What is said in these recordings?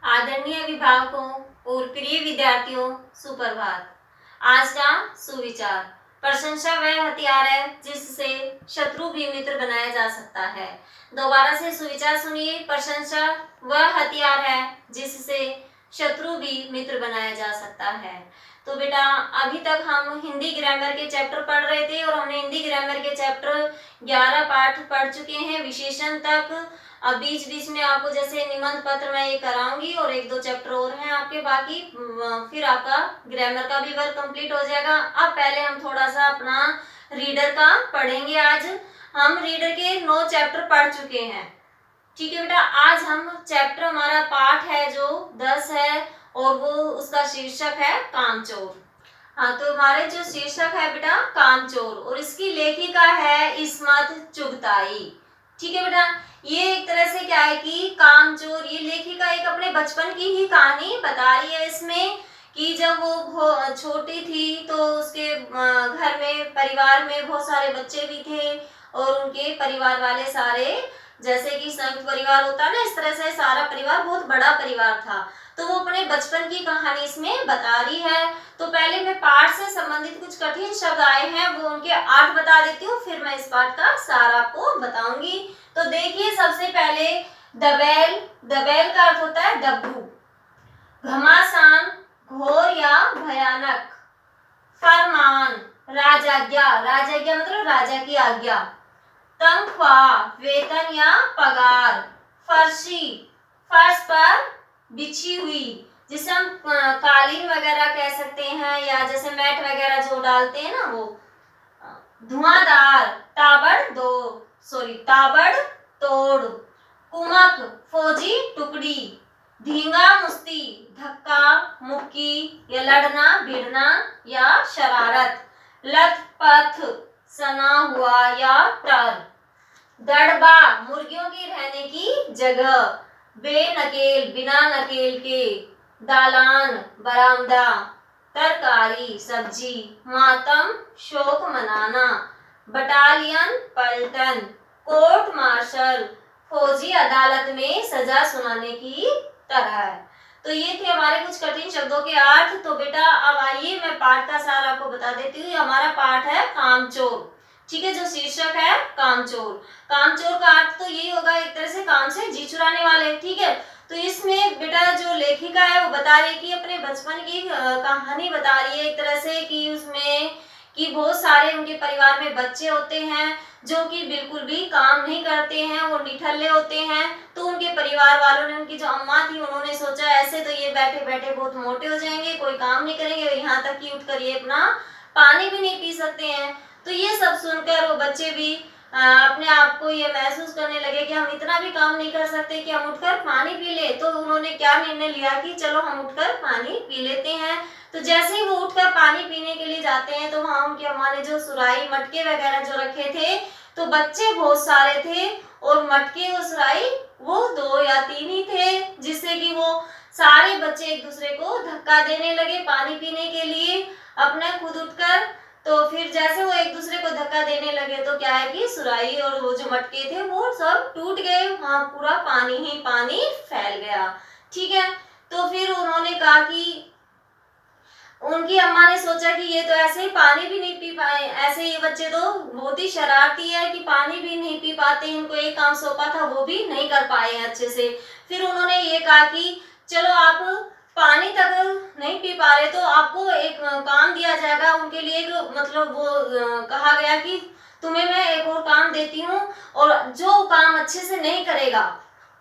आदरणीय अभिभावकों और प्रिय विद्यार्थियों, सुप्रभात। आज का सुविचार: प्रशंसा वह हथियार है जिससे शत्रु भी मित्र बनाया जा सकता है। दोबारा से सुविचार सुनिए। प्रशंसा वह हथियार है जिससे शत्रु भी मित्र बनाया जा सकता है। तो बेटा, अभी तक हम हिंदी ग्रामर के चैप्टर पढ़ रहे थे और हमने हिंदी ग्रामर के चैप्टर 11 पाठ पढ़ चुके हैं, विशेषण तक। अब बीच बीच में आपको जैसे निबंध पत्र मैं ये कराऊंगी और एक दो चैप्टर और हैं आपके बाकी, फिर आपका ग्रामर का भी वर्क कंप्लीट हो जाएगा। अब पहले हम थोड़ा सा अपना रीडर का पढ़ेंगे। आज हम रीडर के 9 चैप्टर पढ़ चुके हैं, ठीक है बेटा। आज हम चैप्टर, हमारा पाठ है जो 10 है और वो उसका शीर्षक है कामचोर। हाँ, तो हमारे जो शीर्षक है बेटा कामचोर, और इसकी लेखिका है इस्मत चुगताई, ठीक है बेटा। ये एक तरह से क्या है कि कामचोर, ये लेखिका एक अपने बचपन की ही कहानी बता रही है इसमें, कि जब वो छोटी थी तो उसके घर में, परिवार में बहुत सारे बच्चे भी थे और उनके परिवार वाले सारे, जैसे कि संयुक्त परिवार होता है ना, इस तरह से सारा परिवार बहुत बड़ा परिवार था। तो वो अपने बचपन की कहानी इसमें बता रही है। तो पहले मैं पाठ से संबंधित कुछ कठिन शब्द आए हैं वो उनके अर्थ बता देती हूँ, फिर मैं इस पाठ का सार आपको बताऊंगी। तो देखिए, सबसे पहले दबेल। दबेल का अर्थ होता है डब्बू। घमासान, घोर या भयानक। फरमान, राजाज्ञा। राजाज्ञा मतलब राजा की आज्ञा। तनख्वाह, वेतन या पगार। फर्शी, फर्श पर बिछी हुई, जिसे हम कालीन वगैरह कह सकते हैं, या जैसे मैट वगैरह जो डालते हैं ना वो। धुआंधार, ताबड़ तोड़। कुमक, फौजी टुकड़ी। धींगा मुश्ती, धक्का मुक्की या लड़ना भिड़ना या शरारत। लथ पथ, सना हुआ या टर। दड़बा, मुर्गियों की रहने की जगह। बेनकेल, बिना नकेल के। दालान, बरामदा। तरकारी, सब्जी। मातम, शोक मनाना। बटालियन, पलटन। कोर्ट मार्शल, फौजी अदालत में सजा सुनाने की तरह। तो ये थे हमारे कुछ कठिन शब्दों के अर्थ। तो बेटा अब आइए मैं पाठ का सार आपको बता देती हूँ। हमारा पाठ है कामचोर, ठीक है, जो शीर्षक है कामचोर। कामचोर का अर्थ तो यही होगा, एक तरह से काम से जी चुराने वाले, ठीक है। तो इसमें बेटा जो लेखिका है वो बता रही है कि अपने बचपन की कहानी बता रही है, एक तरह से कि उसमें कि बहुत सारे उनके परिवार में बच्चे होते हैं जो कि बिल्कुल भी काम नहीं करते हैं, वो निठल्ले होते हैं। तो उनके परिवार वालों ने, उनकी जो अम्मा थी, उन्होंने सोचा ऐसे तो ये बैठे बैठे बहुत मोटे हो जाएंगे, कोई काम नहीं करेंगे, यहाँ तक कि उठकर ये अपना पानी भी नहीं पी सकते हैं। तो ये सब सुनकर वो बच्चे भी अपने आप को ये महसूस करने लगे कि हम इतना भी काम नहीं कर सकते कि हम उठकर पानी पी ले। तो उन्होंने क्या निर्णय लिया कि चलो हम उठकर पानी पी लेते हैं। तो जैसे ही वो उठकर पानी पीने के लिए जाते हैं तो वहां उनकी अम्मा ने जो सुराही मटके वगैरह जो रखे थे, तो बच्चे बहुत सारे थे और मटके और सुराही वो 2 या 3 ही थे, जिससे कि वो सारे बच्चे एक दूसरे को धक्का देने लगे पानी पीने के लिए अपने खुद उठकर। तो फिर जैसे वो एक दूसरे को धक्का देने लगे तो क्या है कि सुराही और वो जो मटके थे वो सब टूट गए, वहां पूरा पानी ही पानी फैल गया, ठीक है। तो फिर उन्होंने कहा कि उनकी अम्मा ने सोचा कि ये तो ऐसे ही पानी भी नहीं पी पाए, ऐसे ये बच्चे तो बहुत ही शरारती है कि पानी भी नहीं पी पाते, इनको एक काम सौंपा था वो भी नहीं कर पाए हैं अच्छे से। फिर उन्होंने ये कहा कि चलो आप पानी तक नहीं पी पा रहे तो आपको एक काम दिया जाएगा। उनके लिए एक मतलब वो कहा गया कि तुम्हें मैं एक और काम देती हूँ, और जो काम अच्छे से नहीं करेगा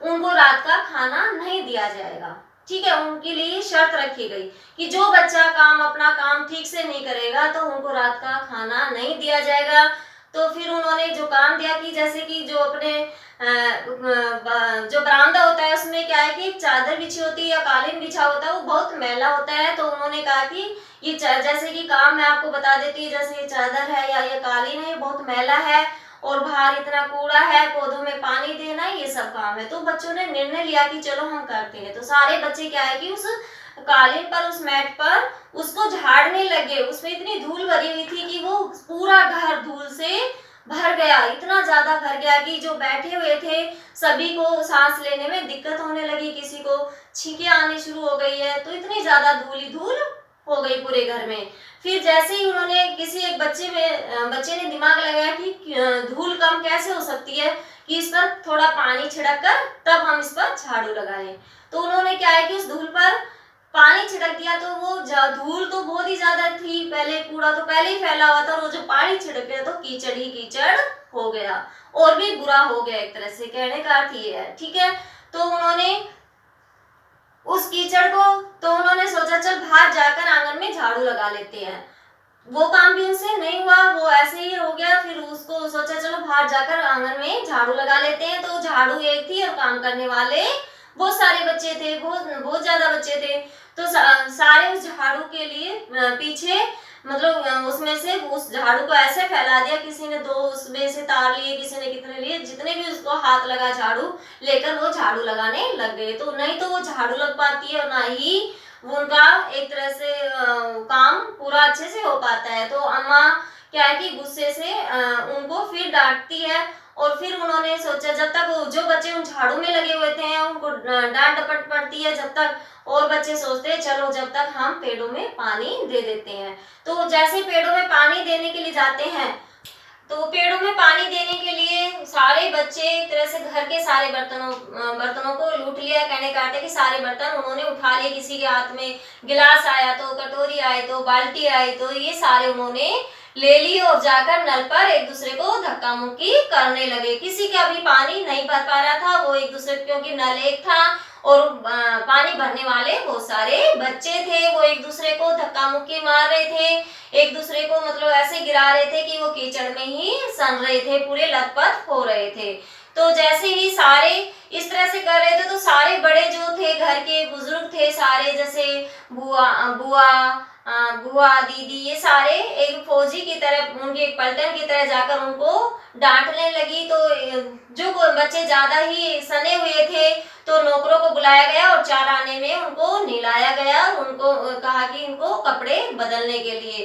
उनको रात का खाना नहीं दिया जाएगा, ठीक है। उनके लिए शर्त रखी गई कि जो बच्चा अपना काम ठीक से नहीं करेगा तो उनको रात का खाना नहीं दिया जाएगा। तो फिर उन्होंने जो काम दिया कि जैसे कि जो अपने जो बरामदा होता है उसमें क्या है कि चादर बिछी होती है या कालीन बिछा होता है, वो बहुत मैला होता है। तो उन्होंने कहा कि ये जैसे कि काम मैं आपको बता देती हूँ, जैसे ये चादर है या ये कालीन है, ये बहुत मैला है और बाहर इतना कूड़ा है, पौधों में पानी देना, ये सब काम है। तो बच्चों ने निर्णय लिया कि चलो हम करते हैं। तो सारे बच्चे क्या है कि उस कालीन पर, उस मैट पर उसको झाड़ने लगे। उसमें इतनी धूल भरी हुई थी कि वो पूरा घर धूल से भर गया, इतना ज्यादा भर गया कि जो बैठे हुए थे सभी को सांस लेने में दिक्कत होने लगी, किसी को छींके आने शुरू हो गई है, तो इतनी ज्यादा धूल ही धूल हो गई पूरे घर में। फिर जैसे ही उन्होंने किसी एक बच्चे ने दिमाग लगाया कि धूल कम कैसे हो सकती है, कि इस पर थोड़ा पानी छिड़क कर तब हम इस पर झाड़ू लगाएं। तो उन्होंने क्या है कि उस धूल पर पानी छिड़क दिया, तो वो धूल तो बहुत ही ज्यादा थी, पहले कूड़ा तो पहले ही फैला हुआ था, और वो जो पानी छिड़क गया तो कीचड़ ही कीचड़ हो गया, और भी बुरा हो गया एक तरह से, कहने का अर्थ ये है। ठीक है, तो उन्होंने उस कीचड़ को, तो उन्होंने सोचा चल बाहर जाकर आंगन में झाड़ू लगा लेते हैं। वो काम भी उनसे नहीं हुआ, वो ऐसे ही हो गया। फिर उसको सोचा चलो बाहर जाकर आंगन में झाड़ू लगा लेते हैं। तो झाड़ू एक थी और काम करने वाले बहुत सारे बच्चे थे, बहुत बहुत ज्यादा बच्चे थे। तो सारे उस झाड़ू के लिए पीछे, मतलब उसमें से उस झाड़ू को ऐसे फैला दिया, किसी ने 2 उसमें से तार लिए, किसी ने कितने लिए, जितने भी उसको हाथ लगा झाड़ू लेकर वो झाड़ू लगाने लग गए। तो नहीं तो वो झाड़ू लग पाती है और ना ही उनका एक तरह से काम पूरा अच्छे से हो पाता है। तो अम्मा क्या है कि गुस्से से उनको फिर डांटती है, और फिर उन्होंने सोचा जब तक जो बच्चे उन झाड़ू में लगे हुए थे उनको डांट डपट पड़ती है, जब तक और बच्चे सोचते हैं चलो जब तक हम पेड़ों में पानी दे देते हैं। तो जैसे पेड़ों में पानी देने के लिए जाते हैं, तो पेड़ों में पानी देने के लिए सारे बच्चे एक तरह से घर के सारे बर्तनों को लूट लिया, कहने का अर्थ है कि सारे बर्तन उन्होंने उठा लिए। किसी के हाथ में गिलास आया तो, कटोरी आई तो, बाल्टी आई तो, ये सारे उन्होंने ले ली और जाकर नल पर एक दूसरे को धक्का मुक्की करने लगे। किसी का भी पानी नहीं भर पा रहा था, वो एक दूसरे, क्योंकि नल एक था और पानी भरने वाले बहुत सारे बच्चे थे, वो एक दूसरे को धक्का मुक्की मार रहे थे, एक दूसरे को मतलब ऐसे गिरा रहे थे कि वो कीचड़ में ही सन रहे थे, पूरे लथपथ हो रहे थे। तो जैसे ही सारे इस तरह से कर रहे थे, तो सारे बड़े जो थे घर के बुजुर्ग थे सारे, जैसे बुआ बुआ बुआ दीदी, ये सारे एक फौजी की तरह, उनके एक पलटन की तरह जाकर उनको डांटने लगी। तो जो बच्चे ज्यादा ही सने हुए थे तो नौकरों को बुलाया गया और 4 आने में उनको नहलाया गया और उनको कहा कि इनको कपड़े बदलने के लिए।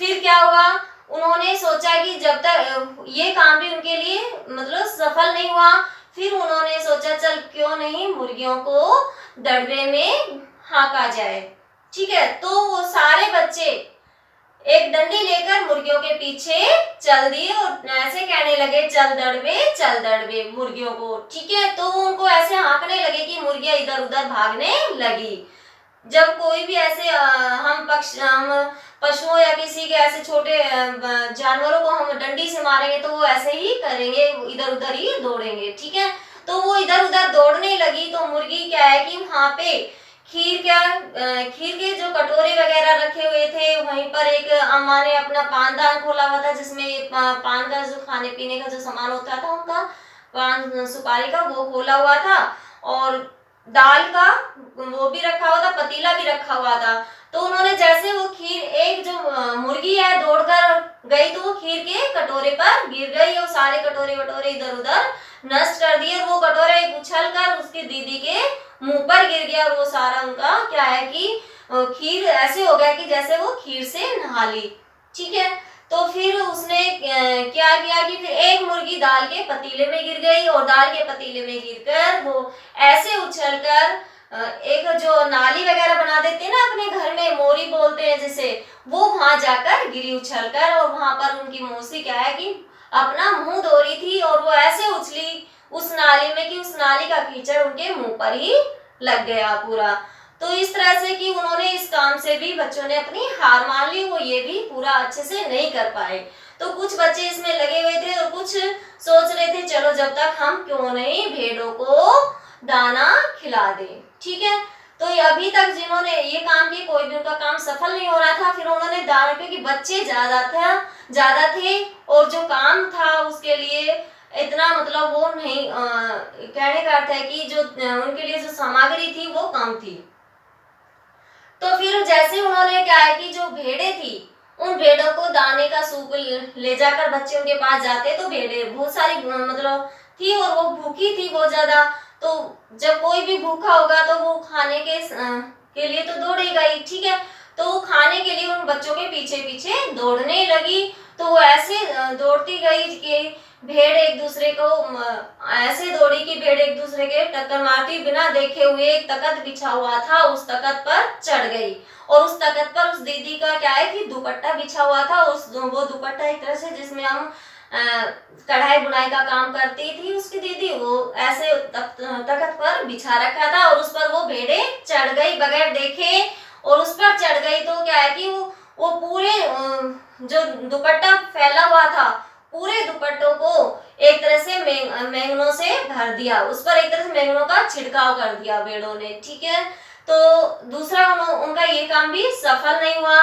फिर क्या हुआ, उन्होंने सोचा कि जब तक ये काम भी उनके लिए मतलब सफल नहीं हुआ, फिर उन्होंने सोचा चल क्यों नहीं मुर्गियों को दड़बे में हाँका जाए। ठीक है, तो वो सारे बच्चे एक डंडी लेकर मुर्गियों के पीछे चल दिए और ऐसे कहने लगे चल दड़बे मुर्गियों को। ठीक है, तो उनको ऐसे हाँकने लगे कि मुर्गियां इधर उधर भागने लगी। जब कोई भी ऐसे हम पशुओं या किसी के ऐसे छोटे जानवरों को हम डंडी से मारेंगे तो वो ऐसे ही करेंगे, इधर उधर ही दौड़ेंगे। ठीक है, तो वो इधर उधर दौड़ने लगी। तो मुर्गी क्या है कि वहां पे खीर के जो कटोरे वगैरह रखे हुए थे, वहीं पर एक अम्मा ने अपना पानदान खोला हुआ था, जिसमें पान का जो खाने पीने का जो सामान होता था उनका, पान सुपारी का, वो खोला हुआ था, और दाल का वो भी रखा हुआ था, पतीला भी रखा हुआ था। तो उन्होंने जैसे वो खीर, एक जो मुर्गी है दौड़कर गई तो वो खीर के कटोरे पर गिर गई और सारे कटोरे वटोरे इधर उधर नष्ट कर दिए। वो कटोरा एक उछल कर उसकी दीदी के मुंह पर गिर गया और वो सारा उनका क्या है कि खीर ऐसे हो गया कि जैसे वो खीर से नहा ली। ठीक है, तो फिर उसने क्या किया कि फिर एक मुर्गी दाल के पतीले में गिर गई और दाल के पतीले में गिरकर वो ऐसे उछलकर एक जो नाली वगैरह बना देते हैं ना अपने घर में, मोरी बोलते हैं जिसे, वो वहां जाकर गिरी उछलकर। और वहां पर उनकी मौसी क्या है कि अपना मुंह धो रही थी और वो ऐसे उछली उस नाली में कि उस नाली का कीचड़ उनके मुंह पर ही लग गया पूरा। तो इस तरह से कि उन्होंने इस काम से भी बच्चों ने अपनी हार मान ली, वो ये भी पूरा अच्छे से नहीं कर पाए। तो कुछ बच्चे इसमें लगे हुए थे और कुछ सोच रहे थे चलो जब तक हम क्यों नहीं भेड़ों को दाना खिला दें। ठीक है, तो अभी तक जिन्होंने ये काम किया कोई भी उनका काम सफल नहीं हो रहा था। फिर उन्होंने दाना, क्योंकि बच्चे ज्यादा थे और जो काम था उसके लिए इतना मतलब वो नहीं, कहने का अर्थ है कि जो उनके लिए जो सामग्री थी वो कम थी। तो फिर जैसे उन्होंने क्या है कि जो भेड़े थी उन भेड़ों को दाने का सूप ले जाकर बच्चे उनके पास जाते, तो भेड़े बहुत सारी मतलब थी और वो भूखी थी बहुत ज्यादा। तो जब कोई भी भूखा होगा तो वो खाने के लिए तो दौड़ेगा ही। ठीक है, तो वो खाने के लिए उन बच्चों के पीछे पीछे दौड़ने लगी। तो वो ऐसे दौड़ती गई कि भेड़ एक दूसरे को ऐसे दौड़ी कि भेड़ एक दूसरे के टक्कर मारती बिना देखे हुए एक तख्त बिछा हुआ था उस तख्त पर चढ़ गई। और उस तख्त पर उस दीदी का क्या है कि दुपट्टा बिछा हुआ था, वो दुपट्टा एक तरह से जिसमें हम कढ़ाई बुनाई का काम करती थी उसकी दीदी, वो ऐसे तख्त पर बिछा रखा था और उस पर वो भेड़े चढ़ गई बगैर देखे। और उस पर चढ़ गई तो क्या है कि वो पूरे जो दुपट्टा फैला हुआ था पूरे दुपट्टों को एक तरह से मेंगनों से भर दिया, उस पर एक तरह से मेंगनों का छिड़काव कर दिया भेड़ों ने। ठीक है, तो दूसरा उनका ये काम भी सफल नहीं हुआ।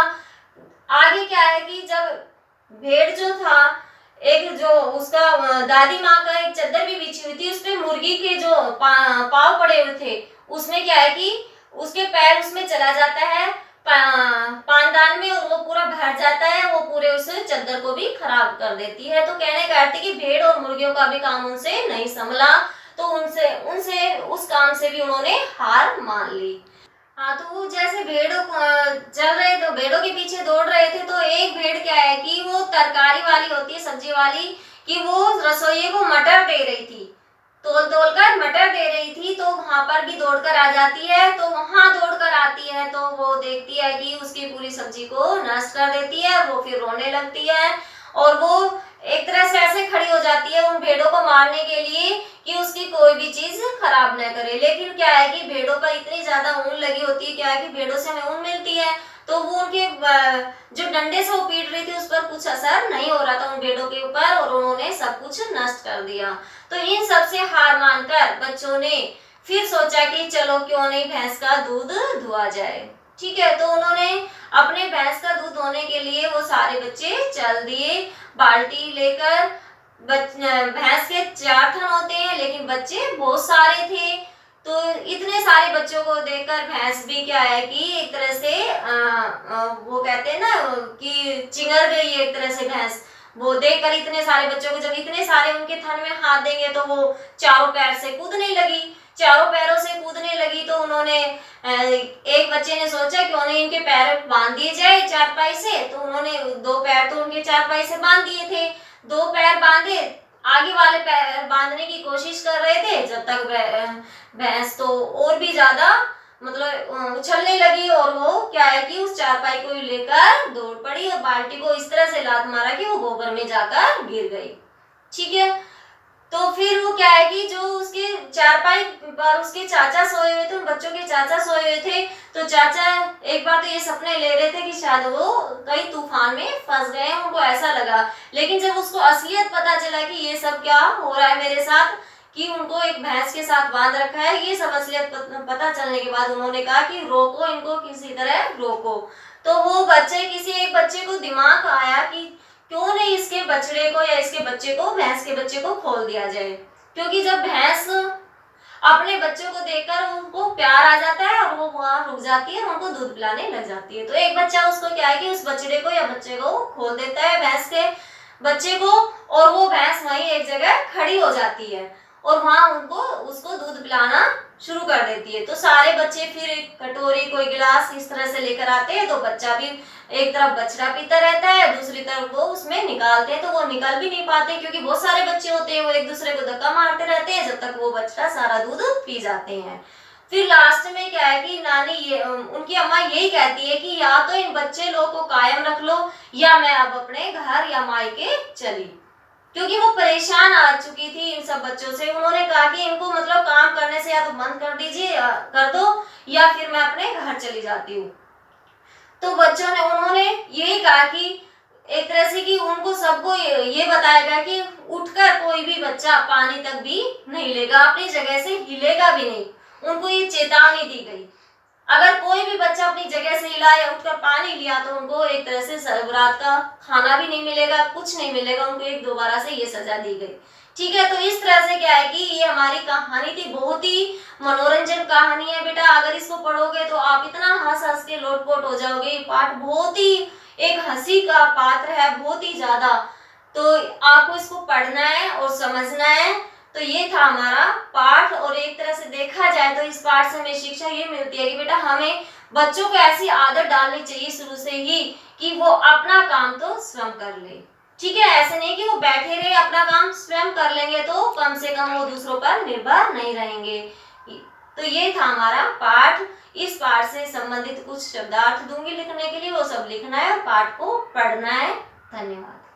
आगे क्या है कि जब भेड़ जो था एक जो उसका दादी माँ का एक चद्दर भी बिछी हुई थी, उसपे मुर्गी के जो पाव पड़े हुए थे, उसमें क्या है कि उसके पैर उसमें चला जाता है पानदान में और वो पूरा भर जाता है, वो पूरे उस चद्दर को भी खराब कर देती है। तो कहने का अर्थ है कि भेड़ और मुर्गियों का भी काम उनसे नहीं संभला, तो उनसे उनसे उस काम से भी उन्होंने हार मान ली। हाँ, तो वो जैसे भेड़ों चल रहे तो भेड़ों के पीछे दौड़ रहे थे, तो एक भेड़ क्या है कि वो तरकारी वाली होती है सब्जी वाली, कि वो रसोइये को मटर दे रही थी, तोल तोल कर मटर दे रही थी, तो वहां पर भी दौड़कर आ जाती है। तो वहां दौड़कर आती है तो वो देखती है कि उसकी पूरी सब्जी को नष्ट कर देती है, वो फिर रोने लगती है और वो एक तरह से ऐसे खड़ी हो जाती है उन भेड़ों को मारने के लिए कि उसकी कोई भी चीज खराब न करे। लेकिन क्या है कि भेड़ों पर इतनी ज्यादा ऊन लगी होती है, क्या है कि भेड़ों से हमें ऊन मिलती है, तो वो उनके जो डंडे से वो पीट रही थी उस पर कुछ असर नहीं हो रहा था उन भेड़ों के ऊपर और उन्होंने सब कुछ नष्ट कर दिया। तो इन सब से हार मानकर बच्चों ने फिर सोचा कि चलो क्यों नहीं भैंस का दूध दुआ जाए। ठीक है, तो उन्होंने अपने भैंस का दूध धोने के लिए वो सारे बच्चे चल दिए बाल्टी लेकर। भैंस के 4 थन होते हैं लेकिन बच्चे बहुत सारे थे, तो इतने सारे बच्चों को देखकर भैंस भी क्या है कि एक तरह से वो कहते हैं ना कि चिंगर गई एक तरह से भैंस। वो देखकर इतने सारे बच्चों को जब इतने सारे उनके थन में हाथ देंगे तो वो चारों पैर से कूदने लगी, चारों पैरों से कूदने लगी। तो उन्होंने एक बच्चे ने सोचा कि उन्हें इनके पैर बांध दिए जाए चारपाई से, तो उन्होंने 2 पैर तो उनके चारपाई से बांध दिए थे, 2 पैर बांधे, आगे वाले पैर बांधने की कोशिश कर रहे थे जब तक भैंस तो और भी ज्यादा मतलब उछलने लगी और वो क्या है कि उस चारपाई को लेकर दौड़ पड़ी और बाल्टी को इस तरह से लात मारा कि वो गोबर में जाकर गिर गई। ठीक है, तो फिर वो क्या है कि जो उसके चारपाई पर उसके चाचा सोए हुए थे, उन बच्चों के चाचा सोए हुए थे, तो चाचा एक बार तो ये सपने ले रहे थे कि शायद वो कहीं तूफान में फंस गए, उनको ऐसा लगा। लेकिन जब उसको असलियत पता चला कि ये सब क्या हो रहा है मेरे साथ, कि उनको एक भैंस के साथ बांध रखा है, ये सब असलियत पता चलने के बाद उन्होंने कहा कि रोको इनको, किसी तरह रोको। तो वो बच्चे किसी एक बच्चे को दिमाग आया कि क्यों नहीं इसके बछड़े को या इसके बच्चे को भैंस के बच्चे को खोल दिया जाए, क्योंकि जब भैंस अपने बच्चों को देखकर उनको प्यार आ जाता है और वो वहां रुक जाती है और उनको दूध पिलाने लग जाती है। तो एक बच्चा उसको क्या है कि उस बछड़े को या बच्चे को खोल देता है भैंस के बच्चे को, और वो भैंस वहीं एक जगह खड़ी हो जाती है और वहां उसको दूध पिलाना शुरू कर देती है। तो सारे बच्चे फिर एक कटोरी कोई गिलास इस तरह से लेकर आते हैं, तो बच्चा भी एक तरफ बछड़ा पीता रहता है, दूसरी तरफ वो उसमें निकालते हैं, तो वो निकल भी नहीं पाते क्योंकि बहुत सारे बच्चे होते हैं, वो एक दूसरे को धक्का मारते रहते हैं जब तक वो बछड़ा सारा दूध पी जाते हैं। फिर लास्ट में क्या है कि नानी ये उनकी अम्मा यही कहती है कि या तो इन बच्चे लोग को कायम रख लो या मैं अब अपने घर या मायके चली, क्योंकि वो परेशान आ चुकी थी इन सब बच्चों से। उन्होंने कहा कि इनको मतलब काम करने से या तो बंद कर दीजिए कर दो या फिर मैं अपने घर चली जाती हूँ। तो बच्चों ने उन्होंने यही कहा कि एक तरह से कि उनको सबको ये बताया गया कि उठकर कोई भी बच्चा पानी तक भी नहीं लेगा, अपनी जगह से हिलेगा भी नहीं। उनको ये चेतावनी दी गई, अगर कोई भी बच्चा अपनी जगह से हिला या उठकर पानी लिया तो उनको एक तरह से रात का खाना भी नहीं मिलेगा, कुछ नहीं मिलेगा, उनको एक दोबारा से ये सजा दी गई। ठीक है, तो इस तरह से क्या है कि ये हमारी कहानी थी, बहुत ही मनोरंजन कहानी है बेटा। अगर इसको पढ़ोगे तो आप इतना हंस हंस के लोटपोट हो जाओगे। पाठ बहुत ही एक हंसी का पात्र है, बहुत ही ज्यादा, तो आपको इसको पढ़ना है और समझना है। तो ये था हमारा पाठ, और एक तरह से देखा जाए तो इस पाठ से हमें शिक्षा ये मिलती है कि बेटा हमें बच्चों को ऐसी आदत डालनी चाहिए शुरू से ही कि वो अपना काम तो स्वयं कर ले। ठीक है, ऐसे नहीं कि वो बैठे रहे अपना काम स्वयं कर लेंगे, तो कम से कम वो दूसरों पर निर्भर नहीं रहेंगे। तो ये था हमारा पाठ। इस पाठ से संबंधित कुछ शब्दार्थ दूंगी लिखने के लिए, वो सब लिखना है और पाठ को पढ़ना है। धन्यवाद।